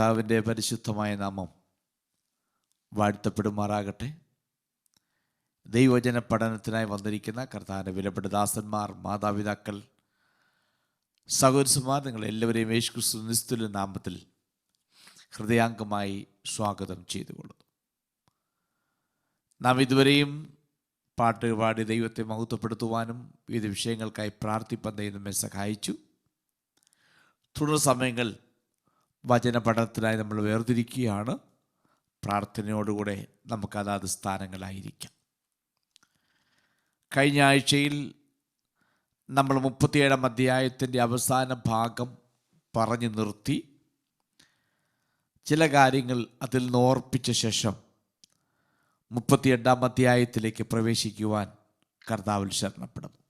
കർത്താവിൻ്റെ പരിശുദ്ധമായ നാമം വാഴ്ത്തപ്പെടുമാറാകട്ടെ. ദൈവവചന പഠനത്തിനായി വന്നിരിക്കുന്ന കർത്താവിൻ്റെ വിലപ്പെട്ട ദാസന്മാർ, മാതാപിതാക്കൾ, സഹോദരന്മാർ, നിങ്ങളെല്ലാവരെയും യേശുക്രിസ്തു നിസ്തുല നാമത്തിൽ ഹൃദയാംഗമായി സ്വാഗതം ചെയ്തുകൊള്ളുന്നു. നാം ഇതുവരെയും പാട്ട് പാടി ദൈവത്തെ മഹത്വപ്പെടുത്തുവാനും വിവിധ വിഷയങ്ങൾക്കായി പ്രാർത്ഥിപ്പാൻ ദൈവം നമ്മെ സഹായിച്ചു. തുടർ സമയങ്ങൾ വചന പഠനത്തിനായി നമ്മൾ വേർതിരിക്കുകയാണ്. പ്രാർത്ഥനയോടുകൂടെ നമുക്ക് അതാത് സ്ഥാനങ്ങളായിരിക്കാം. കഴിഞ്ഞ ആഴ്ചയിൽ നമ്മൾ 37-ാം അധ്യായത്തിൻ്റെ അവസാന ഭാഗം പറഞ്ഞു നിർത്തി. ചില കാര്യങ്ങൾ അതിൽ നിന്ന് ഓർപ്പിച്ച ശേഷം 38-ാം അധ്യായത്തിലേക്ക് പ്രവേശിക്കുവാൻ കർത്താവിൽ ശരണപ്പെടുന്നു.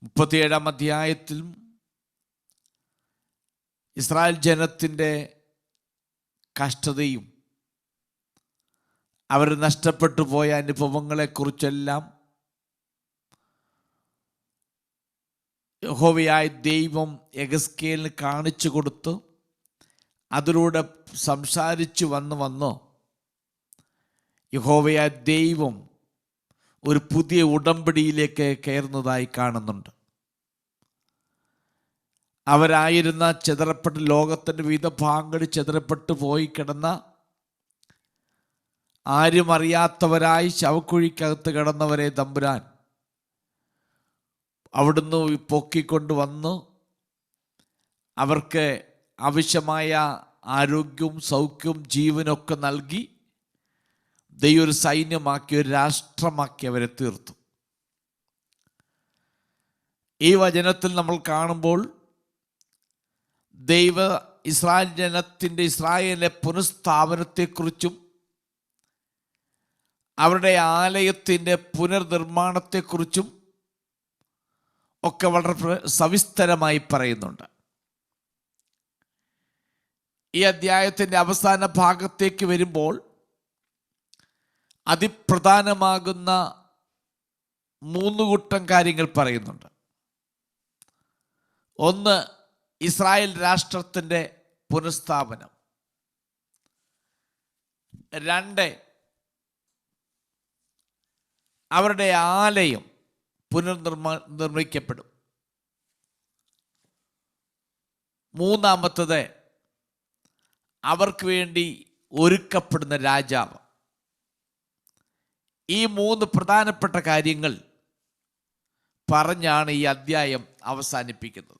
37-ാം അധ്യായത്തിലും ഇസ്രായേൽ ജനത്തിൻ്റെ കഷ്ടതയും അവർ നഷ്ടപ്പെട്ടു പോയ അനുഭവങ്ങളെക്കുറിച്ചെല്ലാം യഹോവയായ ദൈവം യെഹെസ്കേലിന് കാണിച്ചു കൊടുത്ത് അതിലൂടെ സംസാരിച്ചു വന്ന് യഹോവയായ ദൈവം ഒരു പുതിയ ഉടമ്പടിയിലേക്ക് കയറുന്നതായി കാണുന്നുണ്ട്. അവരായിരുന്ന ചിതറപ്പെട്ട് ലോകത്തിൻ്റെ വിവിധ ഭാഗങ്ങളിൽ ചിതറപ്പെട്ട് പോയി കിടന്ന, ആരും അറിയാത്തവരായി ശവക്കുഴിക്കകത്ത് കിടന്നവരെ തമ്പുരാൻ അവിടുന്ന് പൊക്കിക്കൊണ്ട് വന്ന് അവർക്ക് ആവശ്യമായ ആരോഗ്യവും സൗഖ്യവും ജീവനൊക്കെ നൽകി ദൈവം ഒരു സൈന്യമാക്കി, ഒരു രാഷ്ട്രമാക്കി അവരെ തീർത്തു. ഈ വചനത്തിൽ നമ്മൾ കാണുമ്പോൾ ഇസ്രായേൽ ജനത്തിൻ്റെ ഇസ്രായേലിലെ പുനഃസ്ഥാപനത്തെക്കുറിച്ചും അവരുടെ ആലയത്തിൻ്റെ പുനർനിർമ്മാണത്തെക്കുറിച്ചും ഒക്കെ വളരെ സവിസ്തരമായി പറയുന്നുണ്ട്. ഈ അധ്യായത്തിൻ്റെ അവസാന ഭാഗത്തേക്ക് വരുമ്പോൾ അതിപ്രധാനമാകുന്ന 3 കൂട്ടം കാര്യങ്ങൾ പറയുന്നുണ്ട്. ഒന്ന്, ഇസ്രായേൽ രാഷ്ട്രത്തിൻ്റെ പുനഃസ്ഥാപനം. 2, അവരുടെ ആലയം നിർമ്മിക്കപ്പെടും. 3, അവർക്ക് വേണ്ടി ഒരുക്കപ്പെടുന്ന രാജാവ്. ഈ 3 പ്രധാനപ്പെട്ട കാര്യങ്ങൾ പറഞ്ഞാണ് ഈ അധ്യായം അവസാനിപ്പിക്കുന്നത്.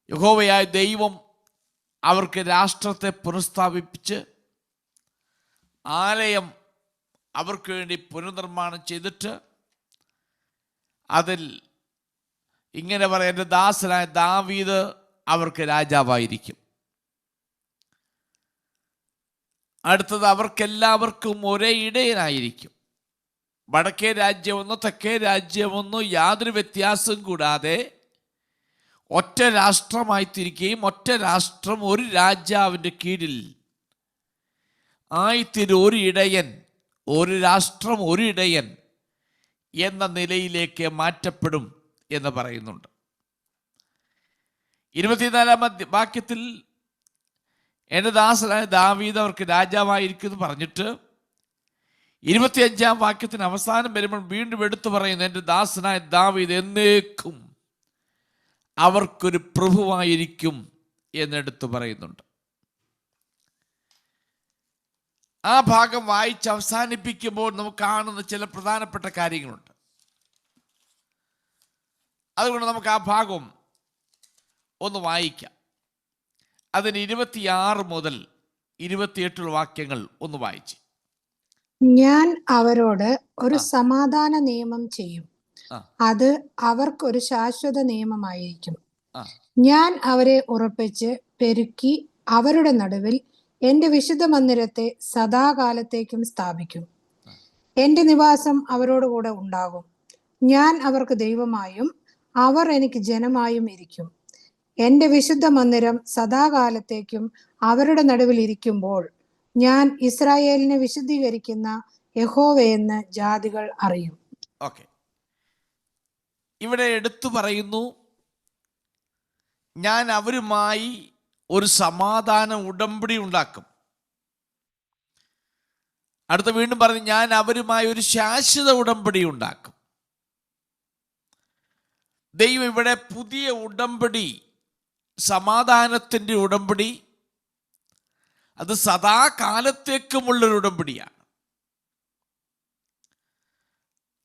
യഹോവയായ ദൈവം അവർക്ക് രാഷ്ട്രത്തെ പുനഃസ്ഥാപിപ്പിച്ച് ആലയം അവർക്ക് വേണ്ടി പുനർനിർമ്മാണം ചെയ്തിട്ട് അതിൽ ഇങ്ങനെ പറയാം, എൻ്റെ ദാസനായ ദാവീദ് അവർക്ക് രാജാവായിരിക്കും. അടുത്തത്, അവർക്കെല്ലാവർക്കും ഒരേ ഇടയനായിരിക്കും. വടക്കേ രാജ്യമെന്നോ തെക്കേ രാജ്യമെന്നോ യാതൊരു വ്യത്യാസവും കൂടാതെ ഒറ്റ രാഷ്ട്രമായി തിരിക്കുകയും ഒറ്റ രാഷ്ട്രം ഒരു രാജാവിൻ്റെ കീഴിൽ ആയിത്തീരും. ഒരു ഇടയൻ, ഒരു രാഷ്ട്രം, ഒരു ഇടയൻ എന്ന നിലയിലേക്ക് മാറ്റപ്പെടും എന്ന് പറയുന്നുണ്ട്. 24-ാം വാക്യത്തിൽ എൻ്റെ ദാസനായ ദാവീദ് അവർക്ക് രാജാവായിരിക്കും പറഞ്ഞിട്ട് 25-ാം വാക്യത്തിന് അവസാനം വരുമ്പോൾ വീണ്ടും എടുത്തു പറയുന്നു, എൻ്റെ ദാസനായ ദാവീദ് എന്നേക്കും അവർക്കൊരു പ്രഭുവായിരിക്കും എന്നെടുത്ത് പറയുന്നുണ്ട്. ആ ഭാഗം വായിച്ച് അവസാനിപ്പിക്കുമ്പോൾ നമുക്ക് കാണുന്ന ചില പ്രധാനപ്പെട്ട കാര്യങ്ങളുണ്ട്. അതുകൊണ്ട് നമുക്ക് ആ ഭാഗം ഒന്ന് വായിക്കാം. അതിന് 26 മുതൽ 28 വാക്യങ്ങൾ ഒന്ന് വായിച്ച്. ഞാൻ അവരോട് ഒരു സമാധാന നിയമം ചെയ്യും, അത് അവർക്കൊരു ശാശ്വത നിയമമായിരിക്കും. ഞാൻ അവരെ ഉറപ്പിച്ച് പെരുക്കി അവരുടെ നടുവിൽ എന്റെ വിശുദ്ധ മന്ദിരത്തെ സദാകാലത്തേക്കും സ്ഥാപിക്കും. എന്റെ നിവാസം അവരോടുകൂടെ ഉണ്ടാകും. ഞാൻ അവർക്ക് ദൈവമായും അവർ എനിക്ക് ജനമായും ഇരിക്കും. എന്റെ വിശുദ്ധ മന്ദിരം സദാകാലത്തേക്കും അവരുടെ നടുവിൽ ഇരിക്കുമ്പോൾ ഞാൻ ഇസ്രായേലിനെ വിശുദ്ധീകരിക്കുന്ന യഹോവയെന്ന് ജാതികൾ അറിയും. ഓക്കെ, ഇവിടെ എടുത്തു പറയുന്നു, ഞാൻ അവരുമായി ഒരു സമാധാന ഉടമ്പടി ഉണ്ടാക്കും. അടുത്ത വീണ്ടും പറഞ്ഞു, ഞാൻ അവരുമായി ഒരു ശാശ്വത ഉടമ്പടി ഉണ്ടാക്കും. ദൈവം ഇവിടെ പുതിയ ഉടമ്പടി, സമാധാനത്തിൻ്റെ ഉടമ്പടി, അത് സദാകാലത്തേക്കുമുള്ളൊരു ഉടമ്പടിയാണ്.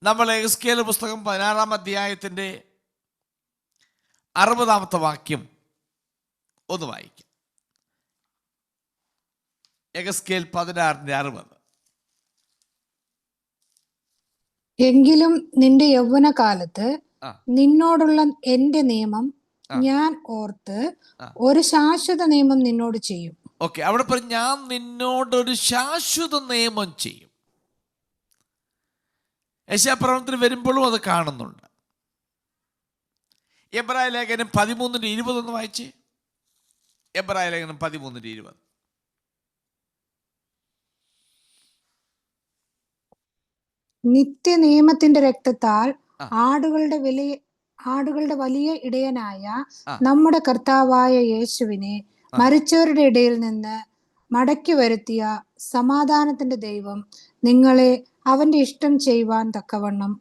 നമ്മൾ എഹെസ്കേൽ പുസ്തകം 16 അധ്യായത്തിൻ്റെ 60 വാക്യം ഒന്ന് വായിക്കാം. എഹെസ്കേൽ 16:60. എങ്കിലും നിന്റെ യൗവനകാലത്ത് നിന്നോടുള്ള എന്റെ നിയമം ഞാൻ ഓർത്ത് ഒരു ശാശ്വത നിയമം നിന്നോട് ചെയ്യും. ഓക്കെ, അവിടെ പറഞ്ഞു ഞാൻ നിന്നോടൊരു ശാശ്വത നിയമം ചെയ്യും. യെശയ്യാപ്രവചനത്തിൽ വരുമ്പോഴും അത് കാണുന്നുണ്ട്. എബ്രായ ലേഖനം 13:20 വായിച്ചേ. എബ്രായ ലേഖനം 13:20. നിത്യ നിയമത്തിന്റെ രക്തത്താൽ ആടുകളുടെ വലിയ ഇടയനായ നമ്മുടെ കർത്താവായ യേശുവിനെ മരിച്ചവരുടെ ഇടയിൽ നിന്ന് മടക്കി വരുത്തിയ സമാധാനത്തിന്റെ ദൈവം നിങ്ങളെ അവന്റെ ഇഷ്ടം ചെയ്യുവാൻ തക്കവണ്ണം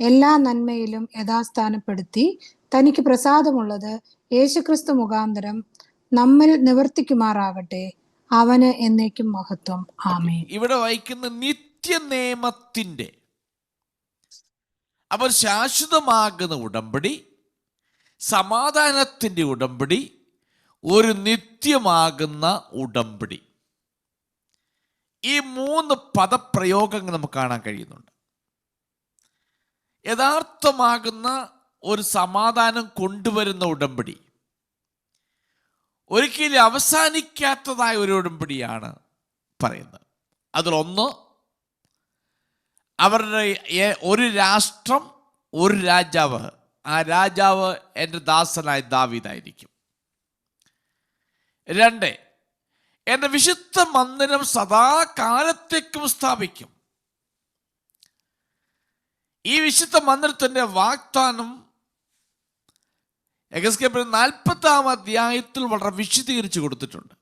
എല്ലാ നന്മയിലും യഥാസ്ഥാനപ്പെടുത്തി തനിക്ക് പ്രസാദമുള്ളത് യേശുക്രിസ്തു മുഖാന്തരം നമ്മിൽ നിവർത്തിക്കുമാറാകട്ടെ. അവന് എന്നേക്കും മഹത്വം. ആമേൻ. ഇവിടെ വായിക്കുന്ന നിയമത്തിന്റെ, അപ്പോൾ ശാശ്വതമാകുന്ന ഉടമ്പടി, സമാധാനത്തിൻ്റെ ഉടമ്പടി, ഒരു നിത്യമാകുന്ന ഉടമ്പടി. ഈ 3 പദപ്രയോഗങ്ങൾ നമുക്ക് കാണാൻ കഴിയുന്നുണ്ട്. യഥാർത്ഥമാകുന്ന ഒരു സമാധാനം കൊണ്ടുവരുന്ന ഉടമ്പടി, ഒരിക്കലും അവസാനിക്കാത്തതായ ഒരു ഉടമ്പടിയാണ് പറയുന്നത്. അതിലൊന്ന്, അവരുടെ ഒരു രാഷ്ട്രം, ഒരു രാജാവ്. ആ രാജാവ് എൻ്റെ ദാസനായ ദാവീദായിരിക്കും. 2, എൻ്റെ വിശുദ്ധ മന്ദിരം സദാകാലത്തേക്കും സ്ഥാപിക്കും. ഈ വിശുദ്ധ മന്ദിരത്തിൻ്റെ വാഗ്ദാനം എഹെസ്കേൽ 40 അധ്യായത്തിൽ വളരെ വിശദീകരിച്ച് കൊടുത്തിട്ടുണ്ട്.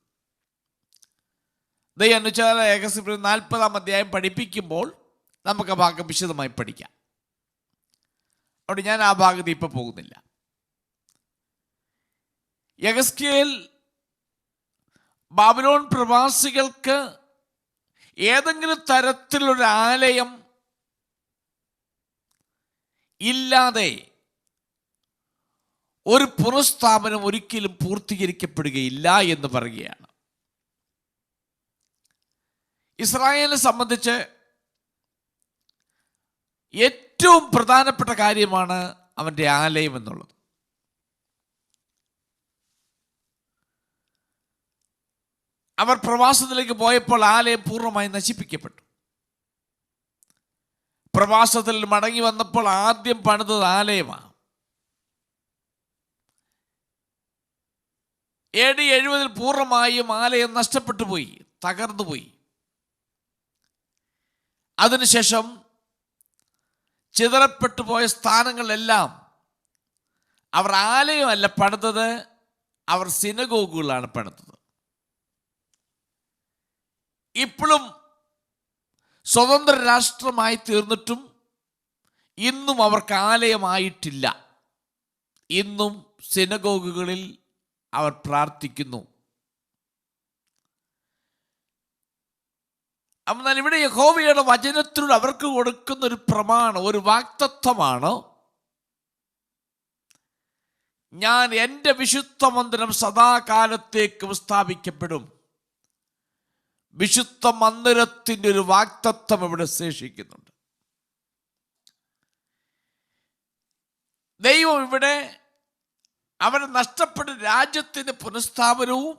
ദൈവം അനുവദിച്ചാൽ എഹെസ്കേൽ 40 അധ്യായം പഠിപ്പിക്കുമ്പോൾ നമുക്ക് ആ ഭാഗം വിശദമായി പഠിക്കാം. അവിടെ ഞാൻ ആ ഭാഗത്ത് ഇപ്പം പോകുന്നില്ല. എഹെസ്കേൽ ബാബിലോൺ പ്രവാസികൾക്ക് ഏതെങ്കിലും തരത്തിലൊരു ആലയം ഇല്ലാതെ ഒരു പുനഃസ്ഥാപനം ഒരിക്കലും പൂർത്തീകരിക്കപ്പെടുകയില്ല എന്ന് പറയുകയാണ്. ഇസ്രായേലിനെ സംബന്ധിച്ച് ഏറ്റവും പ്രധാനപ്പെട്ട കാര്യമാണ് അവൻ്റെ ആലയം എന്നുള്ളത്. അവർ പ്രവാസത്തിലേക്ക് പോയപ്പോൾ ആലയം പൂർണ്ണമായി നശിപ്പിക്കപ്പെട്ടു. പ്രവാസത്തിൽ മടങ്ങി വന്നപ്പോൾ ആദ്യം പണിതത് ആലയമാണ്. AD 70 പൂർണ്ണമായും ആലയം നഷ്ടപ്പെട്ടു പോയി, തകർന്നു പോയി. അതിനുശേഷം ചിതറപ്പെട്ടു പോയ സ്ഥാനങ്ങളിലെല്ലാം അവർ ആലയമല്ല പണിതത്, അവർ സിനഗോഗുകളാണ് പണിതത്. ഇപ്പോഴും സ്വതന്ത്ര രാഷ്ട്രമായി തീർന്നിട്ടും ഇന്നും അവർക്ക് ആലയമായിട്ടില്ല. ഇന്നും സിനഗോഗുകളിൽ അവർ പ്രാർത്ഥിക്കുന്നു. എന്നാൽ ഇവിടെ യഹോവയുടെ വചനത്തിലൂടെ അവർക്ക് കൊടുക്കുന്ന ഒരു പ്രമാണം, ഒരു വാഗ്ദത്തമാണ്, ഞാൻ എൻ്റെ വിശുദ്ധ മന്ദിരം സദാകാലത്തേക്കും സ്ഥാപിക്കപ്പെടും. വിശുദ്ധ മന്ദിരത്തിൻ്റെ ഒരു വാഗ്ദത്തം ഇവിടെ ശേഷിക്കുന്നുണ്ട്. ദൈവം ഇവിടെ അവരെ നഷ്ടപ്പെട്ട രാജ്യത്തിൻ്റെ പുനഃസ്ഥാപനവും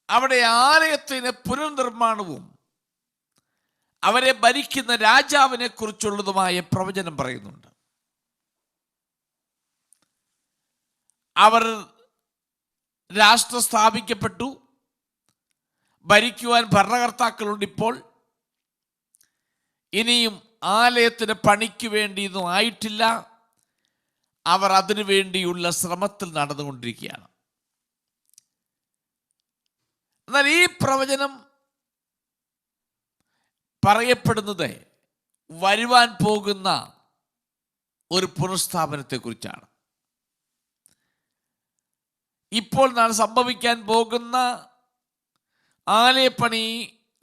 അവിടെ ആലയത്തിന് പുനർനിർമ്മാണവും അവരെ ഭരിക്കുന്ന രാജാവിനെ കുറിച്ചുള്ളതുമായ പ്രവചനം പറയുന്നുണ്ട്. അവർ രാഷ്ട്രം സ്ഥാപിക്കപ്പെട്ടു, ഭരിക്കുവാൻ ഭരണകർത്താക്കളുണ്ട്. ഇപ്പോൾ ഇനിയും ആലയത്തിന് പണിക്ക് വേണ്ടിയൊന്നും ആയിട്ടില്ല. അവർ അതിനു വേണ്ടിയുള്ള ശ്രമത്തിൽ നടന്നുകൊണ്ടിരിക്കുകയാണ്. എന്നാൽ ഈ പ്രവചനം പറയപ്പെടുന്നത് വരുവാൻ പോകുന്ന ഒരു പുനഃസ്ഥാപനത്തെക്കുറിച്ചാണ്. ഇപ്പോൾ നാം സംഭവിക്കാൻ പോകുന്ന ആലയപ്പണി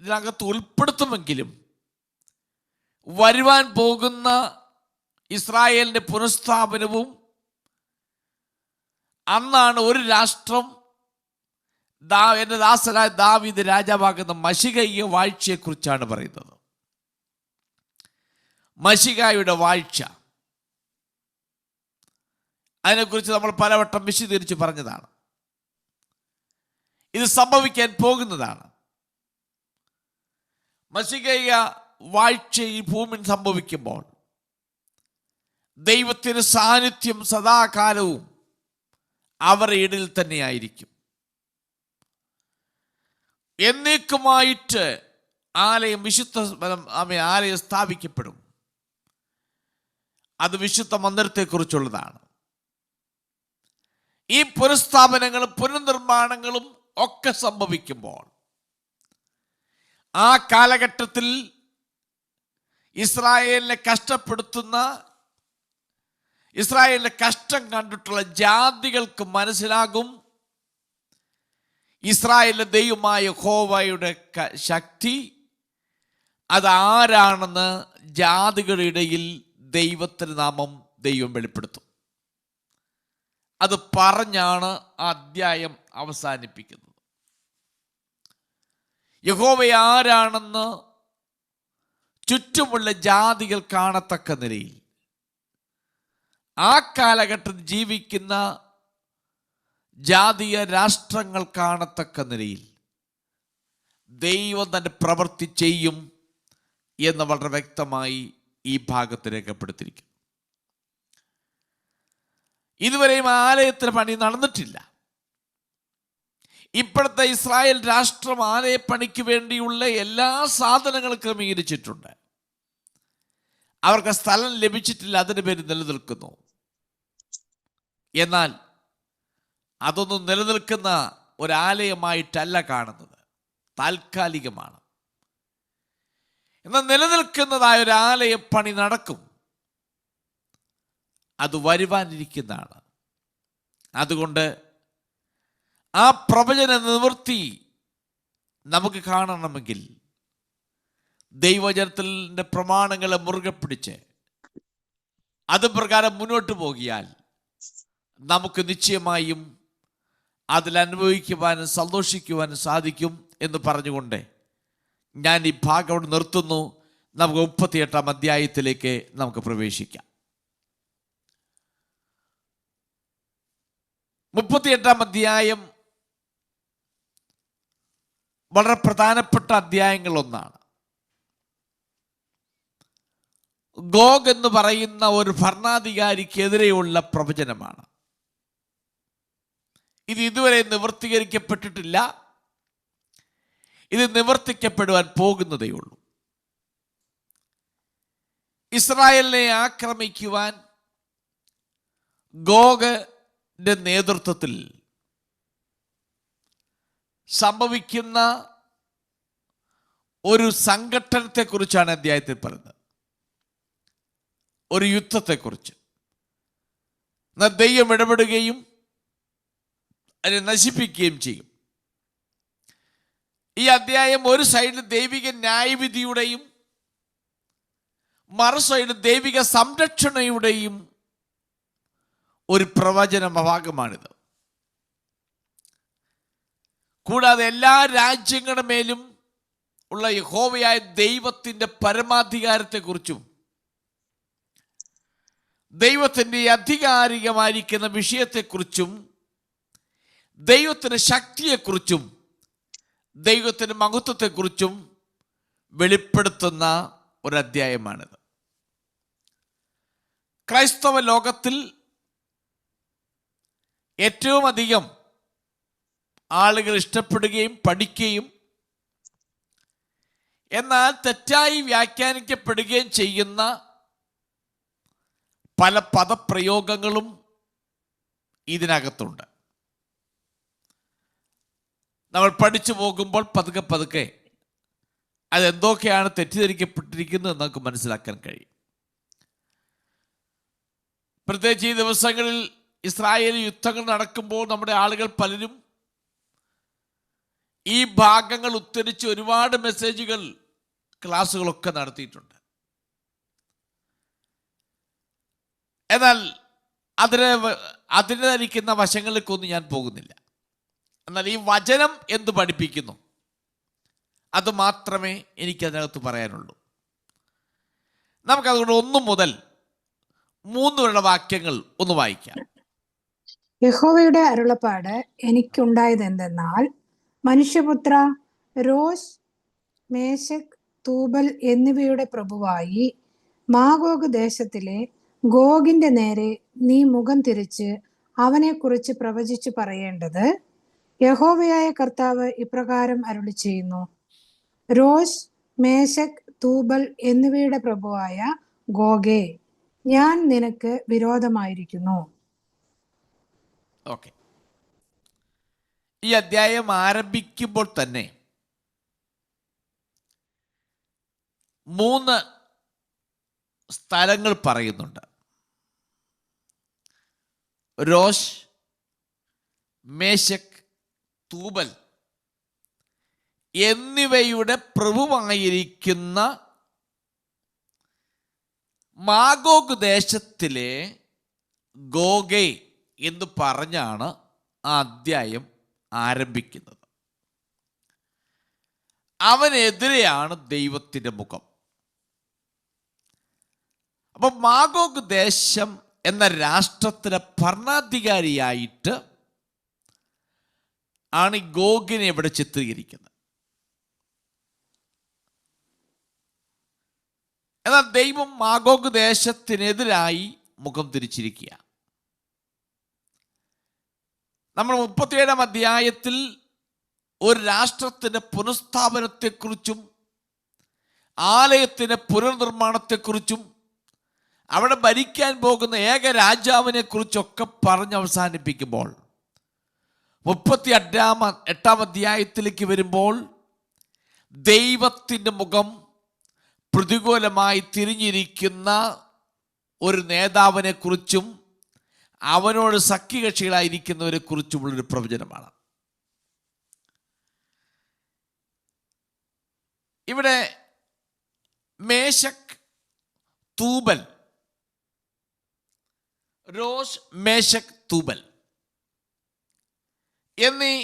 ഇതിനകത്ത് ഉൾപ്പെടുത്തുമെങ്കിലും വരുവാൻ പോകുന്ന ഇസ്രായേലിൻ്റെ പുനഃസ്ഥാപനവും അന്നാണ് ഒരു രാഷ്ട്രം എൻ്റെ ദാസനായ ദാവീദ് രാജാവാകുന്ന മശിഹയുടെ വാഴ്ചയെക്കുറിച്ചാണ് പറയുന്നത്. മശിഹയുടെ വാഴ്ച, അതിനെക്കുറിച്ച് നമ്മൾ പലവട്ടം വിശദീകരിച്ച് പറഞ്ഞതാണ്. ഇത് സംഭവിക്കാൻ പോകുന്നതാണ്. മശിഹയ വാഴ്ച ഈ ഭൂമിയിൽ സംഭവിക്കുമ്പോൾ ദൈവത്തിന് സാന്നിധ്യം സദാകാലവും അവരുടെ ഇടയിൽ തന്നെയായിരിക്കും. എന്നേക്കുമായിട്ട് ആലയം ആലയം സ്ഥാപിക്കപ്പെടും. അത് വിശുദ്ധ മന്ദിരത്തെക്കുറിച്ചുള്ളതാണ്. ഈ പുനഃസ്ഥാപനങ്ങളും പുനർനിർമ്മാണങ്ങളും ഒക്കെ സംഭവിക്കുമ്പോൾ ആ കാലഘട്ടത്തിൽ ഇസ്രായേലിനെ കഷ്ടപ്പെടുത്തുന്ന, ഇസ്രായേലിന്റെ കഷ്ടം കണ്ടിട്ടുള്ള ജാതികൾക്ക് മനസ്സിലാകും ഇസ്രായേലിന്റെ ദൈവമായ യഹോവയുടെ ശക്തി അതാരാണെന്ന്. ജാതികളുടെ ഇടയിൽ ദൈവത്തിന് നാമം ദൈവം വെളിപ്പെടുത്തും. അത് പറഞ്ഞാണ് ആ അധ്യായം അവസാനിപ്പിക്കുന്നത്. യഹോവ ആരാണെന്ന് ചുറ്റുമുള്ള ജാതികൾ കാണത്തക്ക നിലയിൽ ആ കാലഘട്ടത്തിൽ ജീവിക്കുന്ന ജാതീയ രാഷ്ട്രങ്ങൾ കാണത്തക്ക നിലയിൽ ദൈവം തൻ്റെ പ്രവൃത്തി ചെയ്യും എന്ന് വളരെ വ്യക്തമായി ഈ ഭാഗത്ത് രേഖപ്പെടുത്തിയിരിക്കുന്നു. ഇതുവരെയും ആലയത്തിന് പണി നടന്നിട്ടില്ല. ഇപ്പോഴത്തെ ഇസ്രായേൽ രാഷ്ട്രം ആലയപ്പണിക്ക് വേണ്ടിയുള്ള എല്ലാ സാധനങ്ങളും ക്രമീകരിച്ചിട്ടുണ്ട്. അവർക്ക് സ്ഥലം ലഭിച്ചിട്ടില്ല, അതിന് പേര് നിലനിൽക്കുന്നു. എന്നാൽ അതൊന്നും നിലനിൽക്കുന്ന ഒരാലയമായിട്ടല്ല കാണുന്നത്, താൽക്കാലികമാണ്. എന്നാൽ നിലനിൽക്കുന്നതായ ഒരാലയപ്പണി നടക്കും, അത് വരുവാനിരിക്കുന്നതാണ്. അതുകൊണ്ട് ആ പ്രവചന നിവൃത്തി നമുക്ക് കാണണമെങ്കിൽ ദൈവജനത്തിൻ്റെ പ്രമാണങ്ങളെ മുറുകെ പിടിച്ച് അത് പ്രകാരം മുന്നോട്ട് പോകിയാൽ നമുക്ക് നിശ്ചയമായും അതിലനുഭവിക്കുവാനും സന്തോഷിക്കുവാനും സാധിക്കും എന്ന് പറഞ്ഞുകൊണ്ട് ഞാൻ ഈ ഭാഗം നിർത്തുന്നു. നമുക്ക് 38-ാം അധ്യായത്തിലേക്ക് നമുക്ക് പ്രവേശിക്കാം. 38-ാം അധ്യായം വളരെ പ്രധാനപ്പെട്ട അധ്യായങ്ങളൊന്നാണ്. ഗോഗ് എന്ന് പറയുന്ന ഒരു ഭരണാധികാരിക്കെതിരെയുള്ള പ്രവചനമാണ്. ഇത് ഇതുവരെ നിവർത്തീകരിക്കപ്പെട്ടിട്ടില്ല. ഇത് നിവർത്തിക്കപ്പെടുവാൻ പോകുന്നതേ ഉള്ളൂ. ഇസ്രായേലിനെ ആക്രമിക്കുവാൻ ഗോഗിന്റെ നേതൃത്വത്തിൽ സംഭവിക്കുന്ന ഒരു സംഘട്ടനത്തെക്കുറിച്ചാണ് അധ്യായത്തിൽ പറയുന്നത്. ഒരു യുദ്ധത്തെക്കുറിച്ച്. ദൈവം ഇടപെടുകയും അതിനെ നശിപ്പിക്കുകയും ചെയ്യും. ഈ അധ്യായം ഒരു സൈഡിൽ ദൈവിക ന്യായവിധിയുടെയും മറു സൈഡിൽ ദൈവിക സംരക്ഷണയുടെയും ഒരു പ്രവചന ഭാഗമാണിത്. കൂടാതെ എല്ലാ രാജ്യങ്ങളുടെ മേലും ഉള്ള യഹോവയായ ദൈവത്തിൻ്റെ പരമാധികാരത്തെക്കുറിച്ചും ദൈവത്തിൻ്റെ അധികാരികമായിരിക്കുന്ന വിഷയത്തെക്കുറിച്ചും ദൈവത്തിൻ്റെ ശക്തിയെക്കുറിച്ചും ദൈവത്തിൻ്റെ മഹത്വത്തെക്കുറിച്ചും വെളിപ്പെടുത്തുന്ന ഒരു അധ്യായമാണിത്. ക്രൈസ്തവ ലോകത്തിൽ ഏറ്റവും അധികം ആളുകൾ ഇഷ്ടപ്പെടുകയും പഠിക്കുകയും എന്നാൽ തെറ്റായി വ്യാഖ്യാനിക്കപ്പെടുകയും ചെയ്യുന്ന പല പദപ്രയോഗങ്ങളും ഇതിനകത്തുണ്ട്. നമ്മൾ പഠിച്ചു പോകുമ്പോൾ പതുക്കെ പതുക്കെ അതെന്തൊക്കെയാണ് തെറ്റിദ്ധരിക്കപ്പെട്ടിരിക്കുന്നത് നമുക്ക് മനസ്സിലാക്കാൻ കഴിയും. പ്രത്യേകിച്ച് ഈ ദിവസങ്ങളിൽ ഇസ്രായേൽ യുദ്ധങ്ങൾ നടക്കുമ്പോൾ നമ്മുടെ ആളുകൾ പലരും ഈ ഭാഗങ്ങൾ ഉദ്ധരിച്ച് ഒരുപാട് മെസ്സേജുകൾ, ക്ലാസ്സുകളൊക്കെ നടത്തിയിട്ടുണ്ട്. എന്നാൽ അതിനിരിക്കുന്ന വശങ്ങളിലേക്കൊന്നും ഞാൻ പോകുന്നില്ല. എന്നാൽ ഈ വചനം എന്ത് പഠിപ്പിക്കുന്നു അത് മാത്രമേ എനിക്കതിനകത്ത് പറയാനുള്ളൂ. നമുക്കതുകൊണ്ട് 1 മുതൽ 3 വരെയുള്ള വാക്യങ്ങൾ ഒന്ന് വായിക്കാം. യഹോവയുടെ അരുളപ്പാട് എനിക്കുണ്ടായത് എന്തെന്നാൽ, മനുഷ്യപുത്ര, രോഷ്, മേശക്, തൂബൽ എന്നിവയുടെ പ്രഭുവായി മാഗോഗ് ദേശത്തിലെ ഗോഗിന്റെ നേരെ നീ മുഖം തിരിച്ച് അവനെക്കുറിച്ച് പ്രവചിച്ചു പറയേണ്ടത്, യഹോവയായ കർത്താവ് ഇപ്രകാരം അരുളി ചെയ്യുന്നു: രോഷ്, മേശക്, തൂബൽ എന്നിവയുടെ പ്രഭുവായ ഗോഗേ, ഞാൻ നിനക്ക് വിരോധമായിരിക്കുന്നു. ഓക്കെ, ഈ അധ്യായം ആരംഭിക്കുമ്പോൾ തന്നെ 3 സ്ഥലങ്ങൾ പറയുന്നുണ്ട്. രോഷ്, മേശക്, തൂബൽ എന്നിവയുടെ പ്രഭുവായിരിക്കുന്ന മാഗോഗ് ദേശത്തിലെ ഗോഗേ എന്ന് പറഞ്ഞാണ് ആ അധ്യായം ആരംഭിക്കുന്നത്. അവനെതിരെയാണ് ദൈവത്തിൻ്റെ മുഖം. അപ്പൊ മാഗോഗ് ദേശം എന്ന രാഷ്ട്രത്തിലെ ഭരണാധികാരിയായിട്ട് ആണ് ഈ ഗോഗിനെ ഇവിടെ ചിത്രീകരിക്കുന്നത്. എന്നാൽ ദൈവം മാഗോഗ് ദേശത്തിനെതിരായി മുഖം തിരിച്ചിരിക്കുക. നമ്മൾ 37-ാം അധ്യായത്തിൽ ഒരു രാഷ്ട്രത്തിൻ്റെ പുനഃസ്ഥാപനത്തെക്കുറിച്ചും ആലയത്തിൻ്റെ പുനർനിർമ്മാണത്തെക്കുറിച്ചും അവിടെ ഭരിക്കാൻ പോകുന്ന ഏക രാജാവിനെ കുറിച്ചൊക്കെ പറഞ്ഞ് അവസാനിപ്പിക്കുമ്പോൾ 38-ാം അധ്യായത്തിലേക്ക് വരുമ്പോൾ ദൈവത്തിൻ്റെ മുഖം പ്രതികൂലമായി തിരിഞ്ഞിരിക്കുന്ന ഒരു നേതാവിനെ കുറിച്ചും അവനോട് സഖ്യകക്ഷികളായിരിക്കുന്നവരെ കുറിച്ചുമുള്ളൊരു പ്രവചനമാണ്. ഇവിടെ മേശക്, തൂബൽ, രോഷ്, മേശക്, തൂബൽ എന്നീ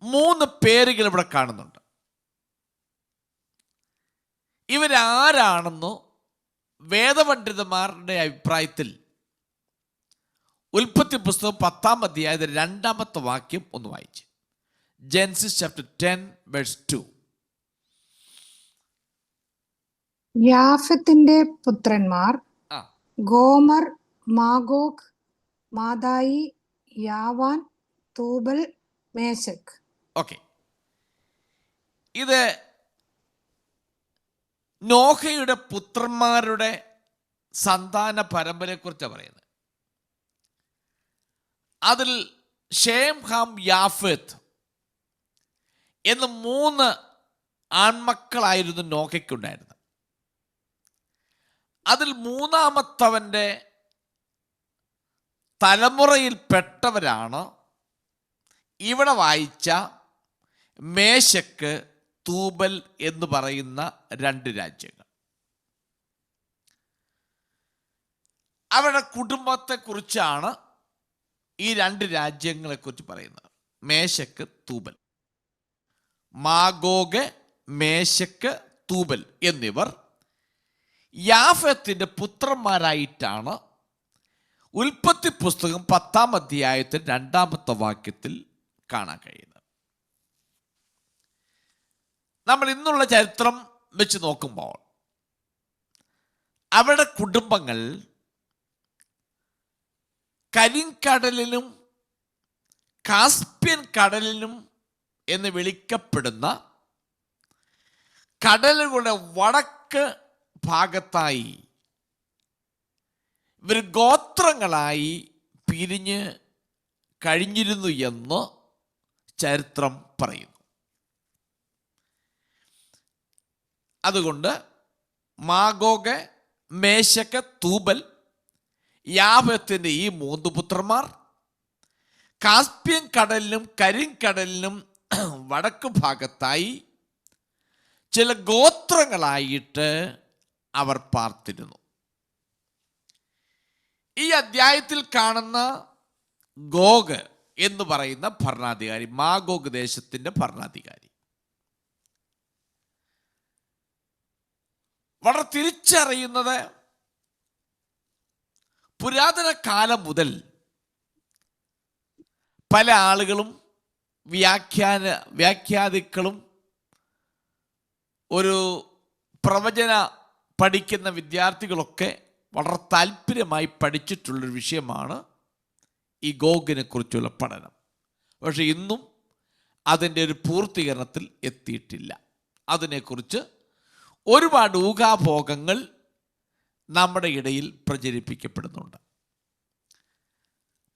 3 പേരുകൾ ഇവിടെ കാണുന്നുണ്ട്. ഇവരാരാണെന്നോ വേദപണ്ഡിതന്മാരുടെ അഭിപ്രായത്തിൽ ഉൽപ്പത്തി പുസ്തകം 10-ാം അധ്യായത്തിൽ 2-ാമത്തെ വാക്യം ഒന്ന് വായിച്ച്. Genesis chapter 10 verse 2. യാഫത്തിന്റെ പുത്രന്മാർ ഗോമർ, Magog, Madai, യാവാൻ, Tubal, Meshach. Okay, ഇത് നോഹയുടെ പുത്രന്മാരുടെ സന്താന പരമ്പരയെക്കുറിച്ചാണ് പറയുന്നത്. അതിൽ ഷേം, ഹാം, യാഫത്ത് എന്ന് 3 ആൺമക്കളായിരുന്നു നോഹയ്ക്കുണ്ടായിരുന്നത്. അതിൽ 3-ാമത്തവൻ്റെ തലമുറയിൽപ്പെട്ടവരാണ് ഇവിടെ വായിച്ച മേശക്ക്, തൂബൽ എന്ന് പറയുന്ന 2 രാജ്യങ്ങൾ. അവരുടെ കുടുംബത്തെക്കുറിച്ചാണ് ഈ 2 രാജ്യങ്ങളെക്കുറിച്ച് പറയുന്നത്. മേശക്ക്, തൂബൽ. മാഗോഗ്, മേശക്ക്, തൂബൽ എന്നിവർ യാഫത്തിന്റെ പുത്രന്മാരായിട്ടാണ് ഉൽപ്പത്തി പുസ്തകം 10-ാം അധ്യായത്തിൽ 2-ാമത്തെ വാക്യത്തിൽ കാണാൻ കഴിയുന്നത്. നമ്മൾ ഇന്നുള്ള ചരിത്രം വെച്ച് നോക്കുമ്പോൾ അവരുടെ കുടുംബങ്ങൾ കരിങ്കടലിനും കാസ്പിയൻ കടലിനും എന്ന് വിളിക്കപ്പെടുന്ന കടലുകളുടെ വടക്ക് ഭാഗത്തായി ഇവർ ഗോത്രങ്ങളായി പിരിഞ്ഞ് കഴിഞ്ഞിരുന്നു എന്ന് ചരിത്രം പറയുന്നു. അതുകൊണ്ട് മാഗോഗ്, മേശക്ക്, തൂബൽ, യാഫത്തിന്റെ ഈ 3 പുത്രന്മാർ കാസ്പിയൻ കടലിനും കരിങ്കടലിനും വടക്ക് ഭാഗത്തായി ചില ഗോത്രങ്ങളായിട്ട് അവർ പാർത്തിരുന്നു. ഈ അധ്യായത്തിൽ കാണുന്ന ഗോഗ് എന്ന് പറയുന്ന ഭരണാധികാരി, മാഗോഗ് ദേശത്തിന്റെ ഭരണാധികാരി, വളരെ തിരിച്ചറിയുന്നത് പുരാതന കാലം മുതൽ പല ആളുകളും വ്യാഖ്യാതാക്കളും ഒരു പ്രവചന പഠിക്കുന്ന വിദ്യാർത്ഥികളൊക്കെ വളരെ താല്പര്യമായി പഠിച്ചിട്ടുള്ളൊരു വിഷയമാണ് ഈ ഗോഗിനെ കുറിച്ചുള്ള പഠനം. പക്ഷെ ഇന്നും അതിൻ്റെ ഒരു പൂർത്തീകരണത്തിൽ എത്തിയിട്ടില്ല. അതിനെക്കുറിച്ച് ഒരുപാട് ഊഹാഭോഗങ്ങൾ നമ്മുടെ ഇടയിൽ പ്രചരിപ്പിക്കപ്പെടുന്നുണ്ട്.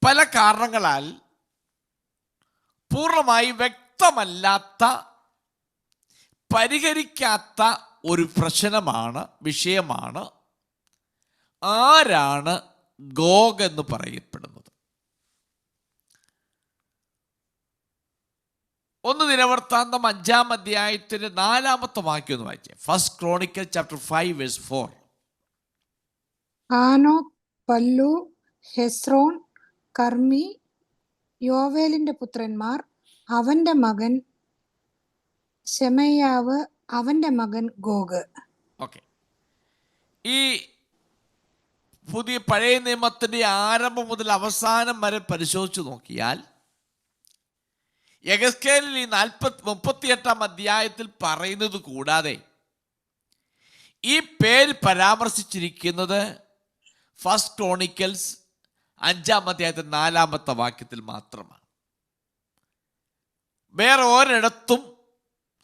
പല കാരണങ്ങളാൽ പൂർണ്ണമായി വ്യക്തമല്ലാത്ത, പരിഹരിക്കാത്ത ഒരു വിഷയമാണ് ആരാണ് ഗോഗ് എന്ന് പറയപ്പെടുന്നത്. 1 ദിനവൃത്താന്തം 5-ാം അധ്യായത്തിന്റെ 4-ാമത്തെ വാക്യം ഒന്ന് വായിച്ചേ. 1 Chronicles chapter 5 verse 4. ആനോക്, പല്ലു, ഹെസ്രോൻ, കർമ്മി, യോവേലിന്റെ പുത്രന്മാർ, അവന്റെ മകൻ ശെമയ്യാവ്, അവന്റെ മകൻ ഗോഗ്. ഓക്കെ, ഈ പഴയ നിയമത്തിന്റെ ആരംഭം മുതൽ അവസാനം വരെ പരിശോധിച്ചു നോക്കിയാൽ യെഹെസ്കേലിൽ ഈ 38-ാം അധ്യായത്തിൽ പറയുന്നത് കൂടാതെ ഈ പേര് പരാമർശിച്ചിരിക്കുന്നത് 1 Chronicles 5-ാം അധ്യായത്തിൽ 4-ാമത്തെ വാക്യത്തിൽ മാത്രമാണ്. വേറെ ഒരിടത്തും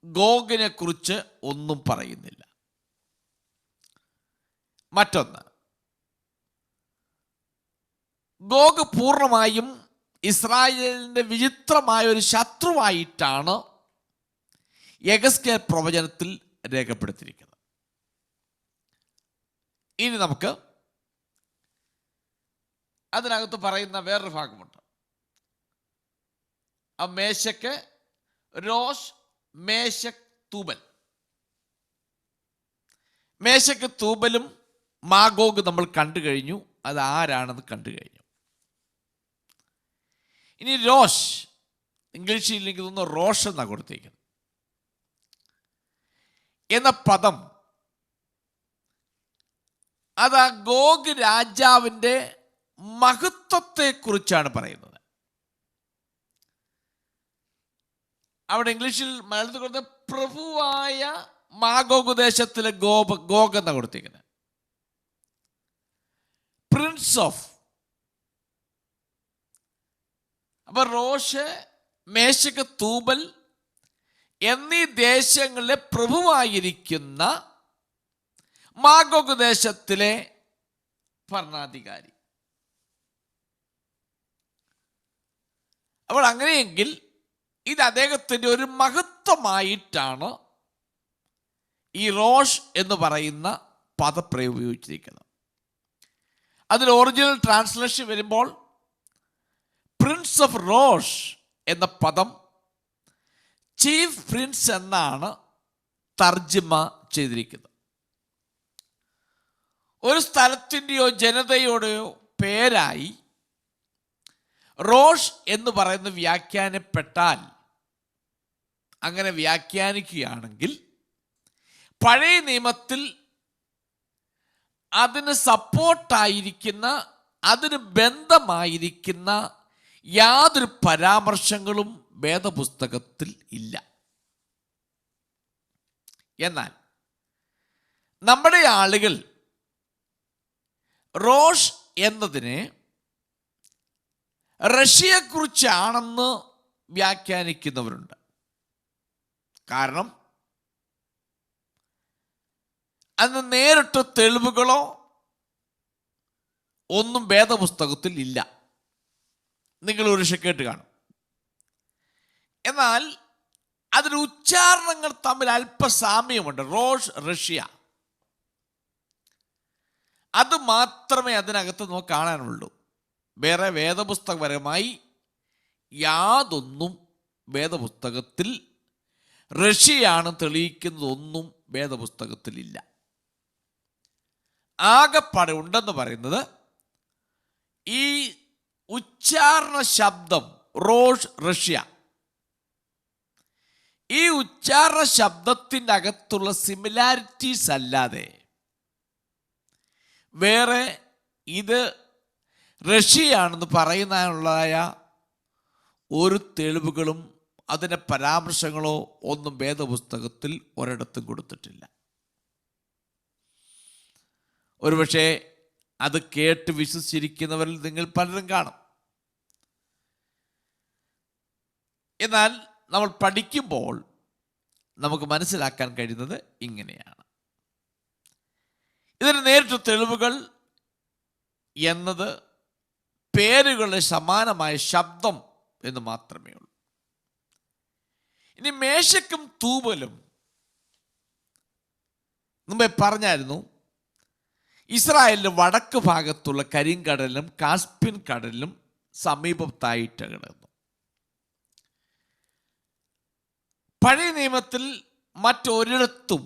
ഗോഗിനെ കുറിച്ച് ഒന്നും പറയുന്നില്ല. മറ്റൊന്ന്, ഗോഗ് പൂർണ്ണമായും ഇസ്രായേലിന്റെ വിചിത്രമായ ഒരു ശത്രുവായിട്ടാണ് യെഹെസ്കേൽ പ്രവചനത്തിൽ രേഖപ്പെടുത്തിയിരിക്കുന്നത്. ഇനി നമുക്ക് അതിനകത്ത് പറയുന്ന വേറൊരു ഭാഗമുണ്ട്. ആ മേശക്ക്, രോഷ്, മേശക്, തൂബൽ. മേശക്ക്, തൂബലും മാഗോഗ് നമ്മൾ കണ്ടു കഴിഞ്ഞു. അത് ആരാണെന്ന് കണ്ടു കഴിഞ്ഞു. ഇനി രോഷ്, ഇംഗ്ലീഷിൽ എനിക്ക് തോന്നുന്നു റോഷ് എന്നാണ് കൊടുത്തേക്കുന്നത് എന്ന പദം, അത് ആ ഗോഗ് രാജാവിൻ്റെ മഹത്വത്തെ കുറിച്ചാണ് പറയുന്നത്. അവിടെ ഇംഗ്ലീഷിൽ മലയാളത്തിൽ കൊടുത്ത പ്രഭുവായ മാഗോഗ് ദേശത്തിലെ ഗോഗ് എന്നാണ് കൊടുത്തിരിക്കുന്നത്. Prince of. അപ്പൊ റോഷ്, മേശക്, തൂബൽ എന്നീ ദേശങ്ങളിലെ പ്രഭുവായിരിക്കുന്ന മാഗോഗ് ദേശത്തിലെ ഭരണാധികാരി. അപ്പോൾ അങ്ങനെയെങ്കിൽ ഇത് അദ്ദേഹത്തിൻ്റെ ഒരു മഹത്വമായിട്ടാണ് ഈ റോഷ് എന്ന് പറയുന്ന പദപ്രയോഗം ഉപയോഗിച്ചിരിക്കുന്നത്. അതിൽ ഒറിജിനൽ ട്രാൻസ്ലേഷൻ വരുമ്പോൾ പ്രിൻസ് ഓഫ് റോഷ് എന്ന പദം ചീഫ് പ്രിൻസ് എന്നാണ് തർജ്ജിമ ചെയ്തിരിക്കുന്നത്. ഒരു സ്ഥലത്തിൻ്റെയോ ജനതയുടെയോ പേരായി റോഷ് എന്ന് പറയുന്ന വ്യാഖ്യാനപ്പെട്ടാൽ, അങ്ങനെ വ്യാഖ്യാനിക്കുകയാണെങ്കിൽ പഴയ നിയമത്തിൽ അതിന് സപ്പോർട്ടായിരിക്കുന്ന, അതിന് ബന്ധമായിരിക്കുന്ന യാതൊരു പരാമർശങ്ങളും വേദപുസ്തകത്തിൽ ഇല്ല. എന്നാൽ നമ്മുടെ ആളുകൾ റോഷ് എന്നതിനെ റഷ്യയെക്കുറിച്ചാണെന്ന് വ്യാഖ്യാനിക്കുന്നവരുണ്ട്. കാരണം അന്ന് നേരിട്ട് തെളിവുകളോ ഒന്നും വേദപുസ്തകത്തിൽ ഇല്ല. നിങ്ങൾ ഒരു കേട്ട് കാണും. എന്നാൽ അതിന് ഉച്ചാരണങ്ങൾ തമ്മിൽ അല്പസാമ്യമുണ്ട്. റോഷ്, റഷ്യ, അത് മാത്രമേ അതിനകത്ത് നമുക്ക് കാണാനുള്ളൂ. വേറെ വേദപുസ്തകപരമായി യാതൊന്നും വേദപുസ്തകത്തിൽ റഷ്യയാണ് തെളിയിക്കുന്നതൊന്നും വേദപുസ്തകത്തിലില്ല. ആകെപ്പാടെ ഉണ്ടെന്ന് പറയുന്നത് ഈ ഉച്ചാരണ ശബ്ദം റോഷ്, റഷ്യ, ഈ ഉച്ചാരണ ശബ്ദത്തിൻ്റെ അകത്തുള്ള സിമിലാരിറ്റീസ് അല്ലാതെ വേറെ ഇത് റഷ്യയാണെന്ന് പറയുന്നതിനുള്ളതായ ഒരു തെളിവുകളും അതിൻ്റെ പരാമർശങ്ങളോ ഒന്നും വേദപുസ്തകത്തിൽ ഒരിടത്തും കൊടുത്തിട്ടില്ല. ഒരുപക്ഷെ അത് കേട്ട് വിശ്വസിച്ചിരിക്കുന്നവരിൽ നിങ്ങൾ പലരും കാണും. എന്നാൽ നമ്മൾ പഠിക്കുമ്പോൾ നമുക്ക് മനസ്സിലാക്കാൻ കഴിയുന്നത് ഇങ്ങനെയാണ്. ഇതിന് നേരിട്ട് തെളിവുകൾ എന്നത് പേരുകളുടെ സമാനമായ ശബ്ദം എന്ന് മാത്രമേ ഉള്ളൂ. ഇനി മേശക്കും തൂബലും മുമ്പേ പറഞ്ഞായിരുന്നു, ഇസ്രായേലിന്റെ വടക്ക് ഭാഗത്തുള്ള കരിങ്കടലിലും കാസ്പിയൻ കടലിലും സമീപത്തായിട്ട് കിടന്നു. പഴയ നിയമത്തിൽ മറ്റൊരിടത്തും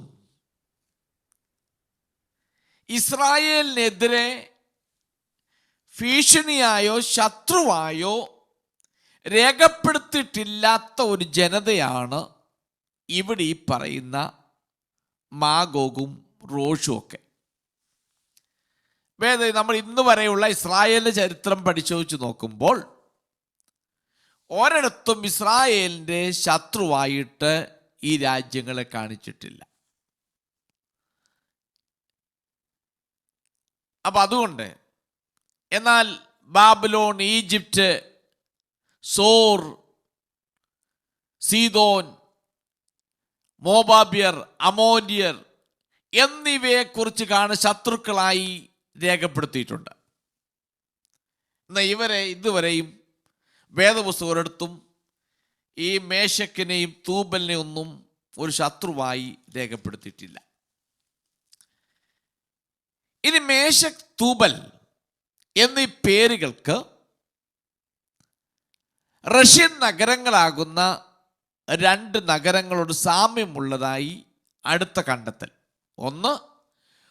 ഇസ്രായേലിനെതിരെ ഭീഷണിയായോ ശത്രുവായോ രേഖപ്പെടുത്തിയിട്ടില്ലാത്ത ഒരു ജനതയാണ് ഇവിടെ ഈ പറയുന്ന മാഗോഗും റോഷും ഒക്കെ. നമ്മൾ ഇന്ന് വരെയുള്ള ഇസ്രായേലിന്റെ ചരിത്രം പരിശോധിച്ച് നോക്കുമ്പോൾ ഒരിടത്തും ഇസ്രായേലിന്റെ ശത്രുവായിട്ട് ഈ രാജ്യങ്ങളെ കാണിച്ചിട്ടില്ല. അപ്പൊ അതുകൊണ്ട്, എന്നാൽ ബാബിലോൺ, ഈജിപ്റ്റ്, സോർ, സീദോൻ, മോബാബ്യർ, അമോന്യർ എന്നിവയെക്കുറിച്ച് ശത്രുക്കളായി രേഖപ്പെടുത്തിയിട്ടുണ്ട്. എന്നാൽ ഇവരെ ഇതുവരെയും വേദപുസ്തകം ഒരിടത്തും ഈ മേശക്കിനെയും തൂബലിനെയും ഒന്നും ഒരു ശത്രുവായി രേഖപ്പെടുത്തിയിട്ടില്ല. ഇനി മേശക്, തൂബൽ എന്നീ പേരുകൾക്ക് റഷ്യൻ നഗരങ്ങളാകുന്ന രണ്ട് നഗരങ്ങളോട് സാമ്യമുള്ളതായി അടുത്ത കണ്ടെത്തൽ. ഒന്ന്,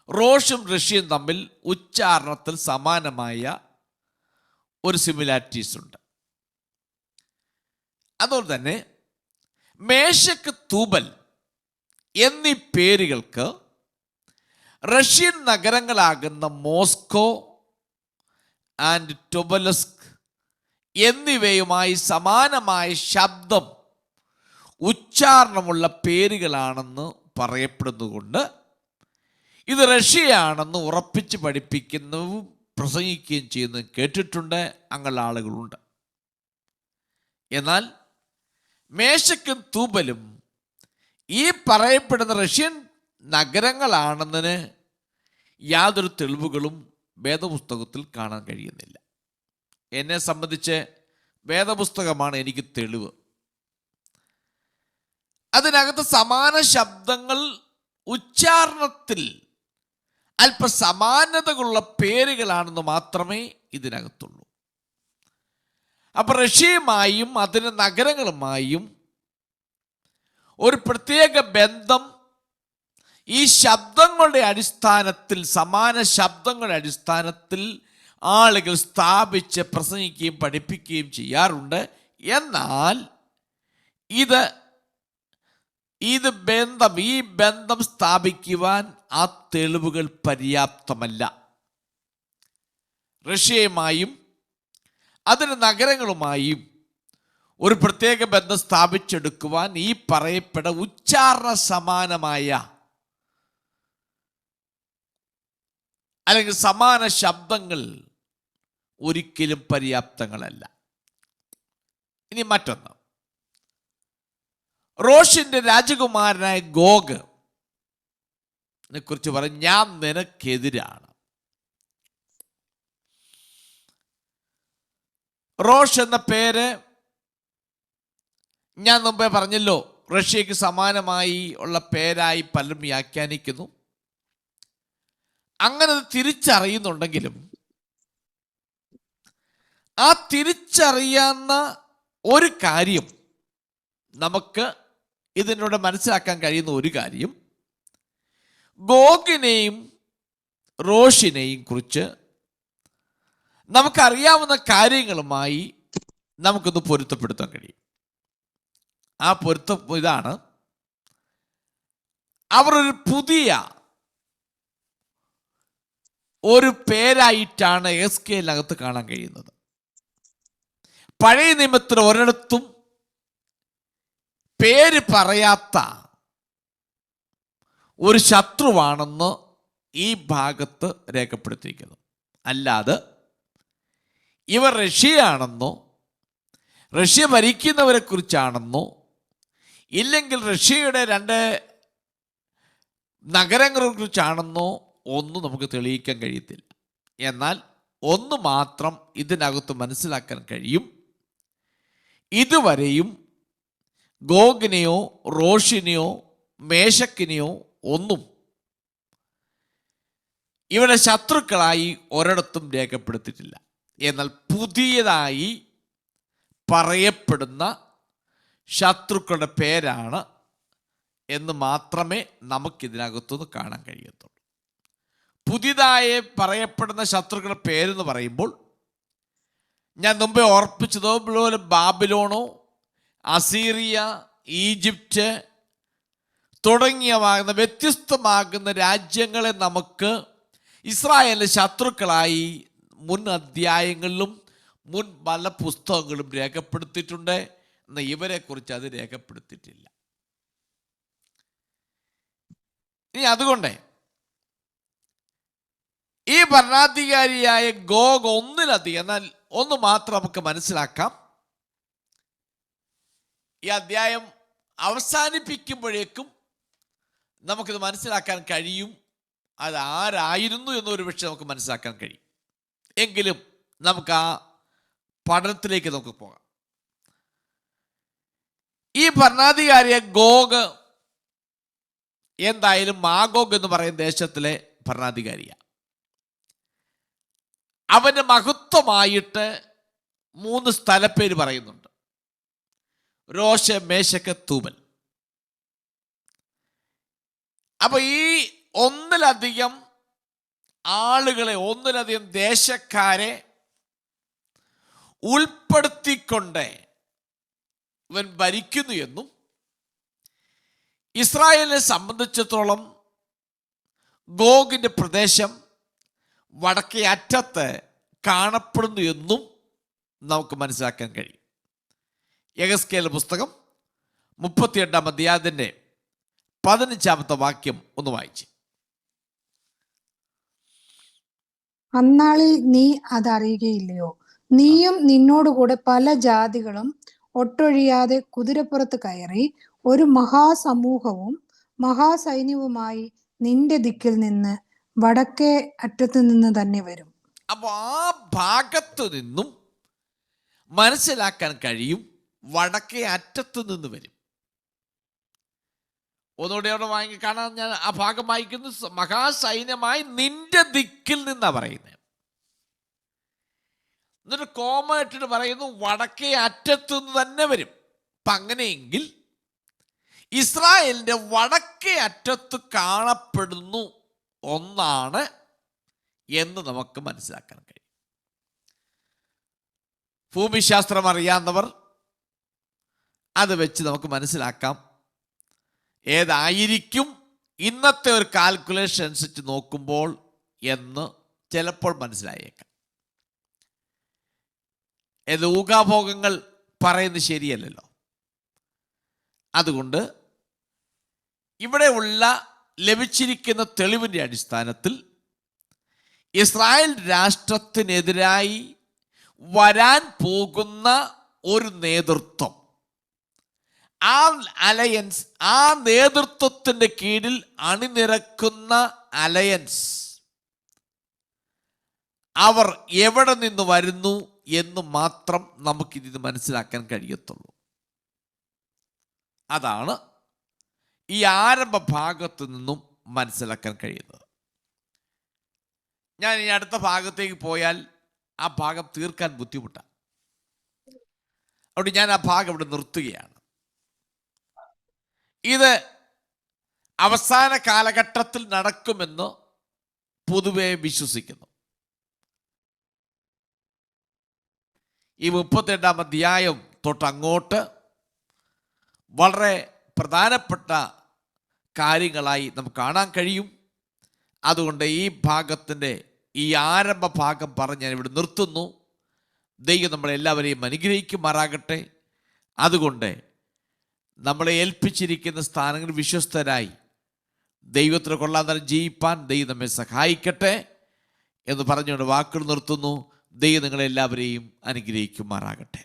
റോഷും റഷ്യയും തമ്മിൽ ഉച്ചാരണത്തിൽ സമാനമായ ഒരു സിമിലാരിറ്റീസ് ഉണ്ട്. അതുപോലെ തന്നെ മേശക്ക്, തൂബൽ എന്നീ പേരുകൾക്ക് റഷ്യൻ നഗരങ്ങളാകുന്ന മോസ്കോ ആൻഡ് ടൊബലസ്ക് എന്നിവയുമായി സമാനമായ ശബ്ദം, ഉച്ചാരണമുള്ള പേരുകളാണെന്ന് പറയപ്പെടുന്നതുകൊണ്ട് ഇത് റഷ്യയാണെന്ന് ഉറപ്പിച്ച് പഠിപ്പിക്കുന്നതും പ്രസംഗിക്കുകയും ചെയ്യുന്നതും കേട്ടിട്ടുണ്ട്, അങ്ങനെയുള്ള ആളുകളുണ്ട്. എന്നാൽ മേശക്കും തൂബലും ഈ പറയപ്പെടുന്ന റഷ്യൻ നഗരങ്ങളാണെന്നതിന് യാതൊരു തെളിവുകളും വേദപുസ്തകത്തിൽ കാണാൻ കഴിയുന്നില്ല. എന്നെ സംബന്ധിച്ച് വേദപുസ്തകമാണ് എനിക്ക് തെളിവ്. അതിനകത്ത് സമാന ശബ്ദങ്ങൾ, ഉച്ചാരണത്തിൽ അല്പ സമാനതകളുള്ള പേരുകളാണെന്ന് മാത്രമേ ഇതിനകത്തുള്ളൂ. അപ്പൊ റഷ്യയുമായും അതിന് നഗരങ്ങളുമായും ഒരു പ്രത്യേക ബന്ധം ഈ ശബ്ദങ്ങളുടെ അടിസ്ഥാനത്തിൽ, സമാന ശബ്ദങ്ങളുടെ അടിസ്ഥാനത്തിൽ ആളുകൾ സ്ഥാപിച്ച് പ്രസംഗിക്കുകയും പഠിപ്പിക്കുകയും ചെയ്യാറുണ്ട്. എന്നാൽ ഈ ബന്ധം സ്ഥാപിക്കുവാൻ ആ തെളിവുകൾ പര്യാപ്തമല്ല. റഷ്യയുമായും അതിന് നഗരങ്ങളുമായും ഒരു പ്രത്യേക ബന്ധം സ്ഥാപിച്ചെടുക്കുവാൻ ഈ പറയപ്പെട്ട ഉച്ചാരണ സമാനമായ അല്ലെങ്കിൽ സമാന ശബ്ദങ്ങൾ ഒരിക്കലും പര്യാപ്തങ്ങളല്ല. ഇനി മറ്റൊന്ന്, റോഷിന്റെ രാജകുമാരനായ ഗോഗ് കുറിച്ച് പറയും, ഞാൻ നിനക്കെതിരാണ്. റോഷ് എന്ന പേര് ഞാൻ മുമ്പേ പറഞ്ഞല്ലോ, റഷ്യക്ക് സമാനമായി ഉള്ള പേരായി പലരും വ്യാഖ്യാനിക്കുന്നു. അങ്ങനെ അത് തിരിച്ചറിയുന്നുണ്ടെങ്കിലും ആ തിരിച്ചറിയാവുന്ന ഒരു കാര്യം, നമുക്ക് ഇതിനോട് മനസ്സിലാക്കാൻ കഴിയുന്ന ഒരു കാര്യം, ഗോഗിനെയും റോഷിനെയും കുറിച്ച് നമുക്കറിയാവുന്ന കാര്യങ്ങളുമായി നമുക്കൊന്ന് പൊരുത്തപ്പെടുത്താൻ കഴിയും. ആ പൊരുത്തം ഇതാണ്: അവർ ഒരു പുതിയ ഒരു പേരായിട്ടാണ് എസ്കേലിനകത്ത് കാണാൻ കഴിയുന്നത്. പഴയ നിയമത്തിൽ ഒരിടത്തും പേര് പറയാത്ത ഒരു ശത്രുവാണെന്ന് ഈ ഭാഗത്ത് രേഖപ്പെടുത്തിയിരിക്കുന്നു. അല്ലാതെ ഇവർ റഷ്യയാണെന്നോ റഷ്യ ഭരിക്കുന്നവരെ കുറിച്ചാണെന്നോ ഇല്ലെങ്കിൽ റഷ്യയുടെ 2 നഗരങ്ങളെ കുറിച്ചാണെന്നോ ഒന്നും നമുക്ക് തെളിയിക്കാൻ കഴിയത്തില്ല. എന്നാൽ ഒന്ന് മാത്രം ഇതിനകത്ത് മനസ്സിലാക്കാൻ കഴിയും: ഇതുവരെയും ഗോഗിനെയോ റോഷിനെയോ മേശക്കിനെയോ ഒന്നും ഇവിടെ ശത്രുക്കളായി ഒരിടത്തും രേഖപ്പെടുത്തിയിട്ടില്ല. എന്നാൽ പുതിയതായി പറയപ്പെടുന്ന ശത്രുക്കളുടെ പേരാണ് എന്ന് മാത്രമേ നമുക്കിതിനകത്തുനിന്ന് കാണാൻ കഴിയത്തുള്ളൂ. പുതിയതായി പറയപ്പെടുന്ന ശത്രുക്കളുടെ പേരെന്ന് പറയുമ്പോൾ ഞാൻ മുമ്പേ ഓർപ്പിച്ചതുപോലെ ബാബിലോണോ അസീറിയ, ഈജിപ്റ്റ് തുടങ്ങിയവാകുന്ന വ്യത്യസ്തമാകുന്ന രാജ്യങ്ങളെ നമുക്ക് ഇസ്രായേലിലെ ശത്രുക്കളായി മുൻ അധ്യായങ്ങളിലും മുൻ പല പുസ്തകങ്ങളും രേഖപ്പെടുത്തിയിട്ടുണ്ട്. എന്നാൽ ഇവരെക്കുറിച്ച് അത് രേഖപ്പെടുത്തിയിട്ടില്ല. ഇനി അതുകൊണ്ട് ഈ ഭരണാധികാരിയായ ഗോഗ് ഒന്നിലധികം, എന്നാൽ ഒന്ന് മാത്രം നമുക്ക് മനസ്സിലാക്കാം. ഈ അധ്യായം അവസാനിപ്പിക്കുമ്പോഴേക്കും നമുക്കിത് മനസ്സിലാക്കാൻ കഴിയും അത് ആരായിരുന്നു എന്നൊരു പക്ഷേ നമുക്ക് മനസ്സിലാക്കാൻ കഴിയും. എങ്കിലും നമുക്ക് ആ പഠനത്തിലേക്ക് നമുക്ക് പോകാം. ഈ ഭരണാധികാരിയെ ഗോഗ് എന്തായാലും മാഗോഗ് എന്ന് പറയുന്ന ദേശത്തിലെ ഭരണാധികാരിയാണ്. അവന് മഹത്വമായിട്ട് 3 സ്ഥലപ്പേര് പറയുന്നുണ്ട്: രോഷ, മേശക്ക്, തൂബൽ. അപ്പൊ ഈ ഒന്നിലധികം ആളുകളെ, ഒന്നിലധികം ദേശക്കാരെ ഉൾപ്പെടുത്തിക്കൊണ്ട് ഇവൻ ഭരിക്കുന്നു എന്നും ഇസ്രായേലിനെ സംബന്ധിച്ചിടത്തോളം ഗോഗിന്റെ പ്രദേശം വടക്കേ അറ്റത്ത് കാണപ്പെടുന്നു എന്നും നമുക്ക് മനസ്സിലാക്കാൻ കഴിയും. യെഹെസ്കേൽ പുസ്തകം 38-ാം അധ്യായത്തിന്റെ 15-ാമത്തെ വാക്യം ഒന്ന് വായിച്ച്. അന്നാളിൽ നീ അതറിയുകയില്ലയോ? നീയും നിന്നോടുകൂടെ പല ജാതികളും ഒട്ടൊഴിയാതെ കുതിരപ്പുറത്ത് കയറി ഒരു മഹാസമൂഹവും മഹാസൈന്യവുമായി നിന്റെ ദിക്കിൽ നിന്ന് വടക്കേ അറ്റത്തു നിന്ന് തന്നെ വരും. അപ്പൊ ആ ഭാഗത്തു നിന്നും മനസ്സിലാക്കാൻ കഴിയും വടക്കേ അറ്റത്തു നിന്ന് വരും. ഒന്നുകൂടെ അവിടെ കാണാൻ ഞാൻ ആ ഭാഗം വായിക്കുന്നു: മഹാസൈന്യമായി നിന്റെ ദിക്കിൽ നിന്നാ പറയുന്നത്. എന്നിട്ട് കോമായിട്ടിട്ട് പറയുന്നു വടക്കേ അറ്റത്തു നിന്ന് തന്നെ വരും. അപ്പം അങ്ങനെയെങ്കിൽ ഇസ്രായേലിന്റെ വടക്കേ അറ്റത്ത് കാണപ്പെടുന്നു ഒന്നാണ് എന്ന് നമുക്ക് മനസ്സിലാക്കാൻ കഴിയും. ഭൂമിശാസ്ത്രം അറിയാവുന്നവർ അത് വെച്ച് നമുക്ക് മനസ്സിലാക്കാം ഏതായിരിക്കും ഇന്നത്തെ ഒരു കാൽക്കുലേഷൻ അനുസരിച്ച് നോക്കുമ്പോൾ എന്ന് ചിലപ്പോൾ മനസ്സിലായേക്കാം. ഏത് ഊഹാഭോഗങ്ങൾ പറയുന്നത് ശരിയല്ലല്ലോ. അതുകൊണ്ട് ഇവിടെ ലഭിച്ചിരിക്കുന്ന തെളിവിൻ്റെ അടിസ്ഥാനത്തിൽ ഇസ്രായേൽ രാഷ്ട്രത്തിനെതിരായി വരാൻ പോകുന്ന ഒരു നേതൃത്വം, ആ അലയൻസ്, ആ നേതൃത്വത്തിൻ്റെ കീഴിൽ അണിനിരക്കുന്ന അലയൻസ്, അവർ എവിടെ നിന്ന് വരുന്നു എന്ന് മാത്രം നമുക്കിത് മനസ്സിലാക്കാൻ കഴിയത്തുള്ളൂ. അതാണ് ഈ ആരംഭ ഭാഗത്തു നിന്നും മനസ്സിലാക്കാൻ കഴിയുന്നത്. ഞാൻ ഈ അടുത്ത ഭാഗത്തേക്ക് പോയാൽ ആ ഭാഗം തീർക്കാൻ ബുദ്ധിമുട്ടാണ്. അതുകൊണ്ട് ഞാൻ ആ ഭാഗം ഇവിടെ നിർത്തുകയാണ്. ഇത് അവസാന കാലഘട്ടത്തിൽ നടക്കുമെന്ന് പൊതുവെ വിശ്വസിക്കുന്നു. ഈ 38-ാം അധ്യായം തൊട്ടങ്ങോട്ട് വളരെ പ്രധാനപ്പെട്ട കാര്യങ്ങളായി നമുക്ക് കാണാൻ കഴിയും. അതുകൊണ്ട് ഈ ഭാഗത്തിൻ്റെ ഈ ആരംഭ ഭാഗം പറഞ്ഞ് ഞാൻ ഇവിടെ നിർത്തുന്നു. ദൈവം നമ്മളെല്ലാവരെയും അനുഗ്രഹിക്കുമാറാകട്ടെ. അതുകൊണ്ട് നമ്മളെ ഏൽപ്പിച്ചിരിക്കുന്ന സ്ഥാനങ്ങളിൽ വിശ്വസ്തരായി ദൈവത്തിന് കൊള്ളാൻ തരം ജീവിപ്പാൻ ദൈവം നമ്മെ സഹായിക്കട്ടെ എന്ന് പറഞ്ഞുകൊണ്ട് വാക്കുകൾ നിർത്തുന്നു. ദൈവം നിങ്ങളെല്ലാവരെയും അനുഗ്രഹിക്കുമാറാകട്ടെ.